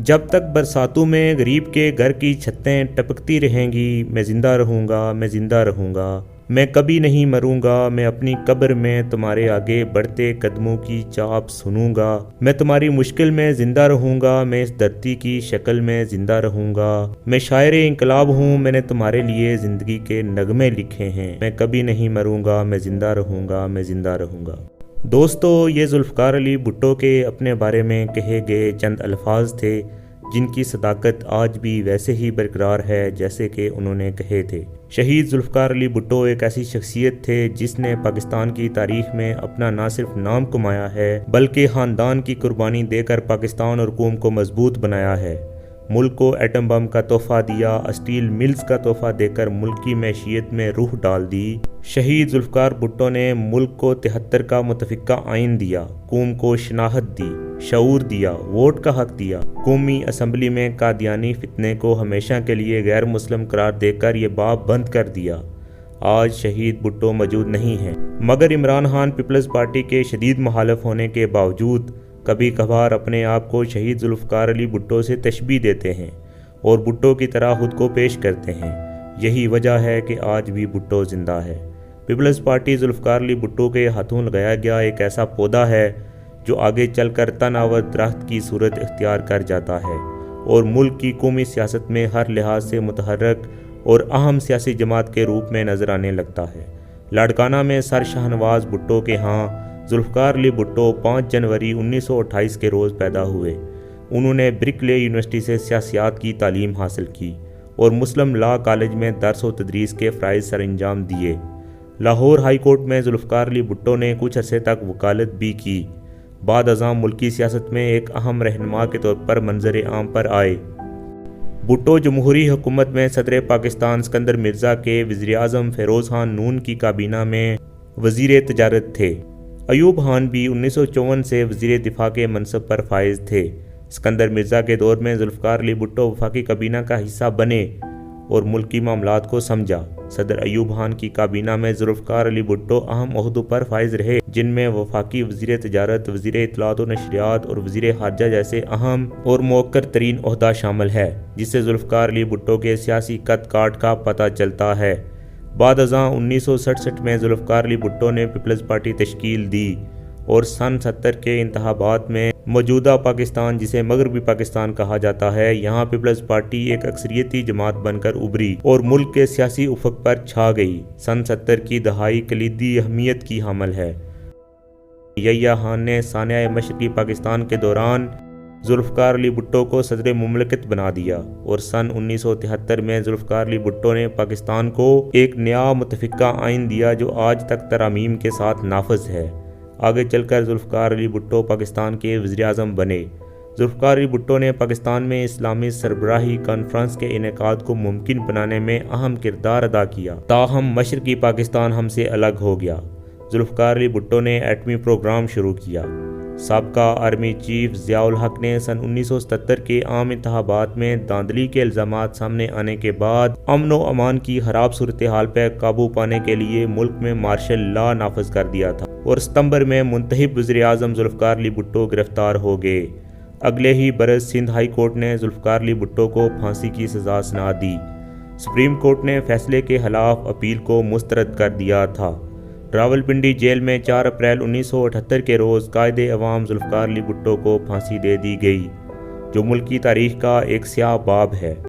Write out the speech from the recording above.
جب تک برساتوں میں غریب کے گھر کی چھتیں ٹپکتی رہیں گی، میں زندہ رہوں گا، میں زندہ رہوں گا، میں کبھی نہیں مروں گا، میں اپنی قبر میں تمہارے آگے بڑھتے قدموں کی چاپ سنوں گا، میں تمہاری مشکل میں زندہ رہوں گا، میں اس دھرتی کی شکل میں زندہ رہوں گا، میں شاعر انقلاب ہوں، میں نے تمہارے لیے زندگی کے نغمے لکھے ہیں، میں کبھی نہیں مروں گا، میں زندہ رہوں گا، میں زندہ رہوں گا۔ دوستو، یہ ذوالفقار علی بھٹو کے اپنے بارے میں کہے گئے چند الفاظ تھے جن کی صداقت آج بھی ویسے ہی برقرار ہے جیسے کہ انہوں نے کہے تھے۔ شہید ذوالفقار علی بھٹو ایک ایسی شخصیت تھے جس نے پاکستان کی تاریخ میں اپنا نہ صرف نام کمایا ہے بلکہ خاندان کی قربانی دے کر پاکستان اور قوم کو مضبوط بنایا ہے۔ ملک کو ایٹم بم کا تحفہ دیا، اسٹیل ملز کا تحفہ دے کر ملک کی معیشت میں روح ڈال دی۔ شہید ذوالفقار بھٹو نے ملک کو 73 کا متفقہ آئین دیا، قوم کو شناخت دی، شعور دیا، ووٹ کا حق دیا۔ قومی اسمبلی میں قادیانی فتنے کو ہمیشہ کے لیے غیر مسلم قرار دے کر یہ باب بند کر دیا۔ آج شہید بھٹو موجود نہیں ہیں، مگر عمران خان پیپلز پارٹی کے شدید مخالف ہونے کے باوجود کبھی کبھار اپنے آپ کو شہید ذوالفقار علی بھٹو سے تشبیہ دیتے ہیں اور بھٹو کی طرح خود کو پیش کرتے ہیں۔ یہی وجہ ہے کہ آج بھی بھٹو زندہ ہے۔ پیپلز پارٹی ذوالفقار علی بھٹو کے ہاتھوں لگایا گیا ایک ایسا پودا ہے جو آگے چل کر تناور درخت کی صورت اختیار کر جاتا ہے اور ملک کی قومی سیاست میں ہر لحاظ سے متحرک اور اہم سیاسی جماعت کے روپ میں نظر آنے لگتا ہے۔ لاڑکانہ میں سر شاہنواز بھٹو کے ہاں ذوالفقار علی بھٹو 5 جنوری 1928 کے روز پیدا ہوئے۔ انہوں نے برکلے یونیورسٹی سے سیاسیات کی تعلیم حاصل کی اور مسلم لاء کالج میں درس و تدریس کے فرائض سر انجام دیے۔ لاہور ہائی کورٹ میں ذوالفقار علی بھٹو نے کچھ عرصے تک وکالت بھی کی۔ بعد ازاں ملکی سیاست میں ایک اہم رہنما کے طور پر منظر عام پر آئے۔ بھٹو جمہوری حکومت میں صدر پاکستان اسکندر مرزا کے وزیر اعظم فیروز خان نون کی کابینہ میں وزیر تجارت تھے۔ ایوب خان بھی 1954 سے وزیر دفاع کے منصب پر فائز تھے۔ اسکندر مرزا کے دور میں ذوالفقار علی بھٹو وفاقی کابینہ کا حصہ بنے اور ملکی معاملات کو سمجھا۔ صدر ایوب خان کی کابینہ میں ذوالفقار علی بھٹو اہم عہدوں پر فائز رہے، جن میں وفاقی وزیر تجارت، وزیر اطلاعات و نشریات اور وزیر خارجہ جیسے اہم اور مؤثر ترین عہدہ شامل ہے، جس سے ذوالفقار علی بھٹو کے سیاسی قد کاٹ کا پتہ چلتا ہے۔ بعد ازاں 1967 میں ذوالفقار علی بھٹو نے پیپلز پارٹی تشکیل دی اور سن 70 کے انتخابات میں موجودہ پاکستان، جسے مغربی پاکستان کہا جاتا ہے، یہاں پیپلز پارٹی ایک اکثریتی جماعت بن کر ابھری اور ملک کے سیاسی افق پر چھا گئی۔ سن 70 کی دہائی کلیدی اہمیت کی حامل ہے۔ یحییٰ خان نے سانحہ مشرقی پاکستان کے دوران ذوالفقار علی بھٹو کو صدر مملکت بنا دیا اور سن 1973 میں ذوالفقار علی بھٹو نے پاکستان کو ایک نیا متفقہ آئین دیا جو آج تک ترامیم کے ساتھ نافذ ہے۔ آگے چل کر ذوالفقار علی بھٹو پاکستان کے وزیر اعظم بنے۔ ذوالفقار علی بھٹو نے پاکستان میں اسلامی سربراہی کانفرنس کے انعقاد کو ممکن بنانے میں اہم کردار ادا کیا، تاہم مشرقی پاکستان ہم سے الگ ہو گیا۔ ذوالفقار علی بھٹو نے ایٹمی پروگرام شروع کیا۔ سابقہ آرمی چیف ضیاء الحق نے سن 1977 کے عام انتخابات میں دھاندلی کے الزامات سامنے آنے کے بعد امن و امان کی خراب صورتحال پر قابو پانے کے لیے ملک میں مارشل لا نافذ کر دیا تھا اور ستمبر میں منتخب وزیر اعظم ذوالفقار علی بھٹو گرفتار ہو گئے۔ اگلے ہی برس سندھ ہائی کورٹ نے ذوالفقار علی بھٹو کو پھانسی کی سزا سنا دی۔ سپریم کورٹ نے فیصلے کے خلاف اپیل کو مسترد کر دیا تھا۔ راولپنڈی جیل میں 4 اپریل 1978 کے روز قائد عوام ذوالفقار علی بھٹو کو پھانسی دے دی گئی، جو ملک کی تاریخ کا ایک سیاہ باب ہے۔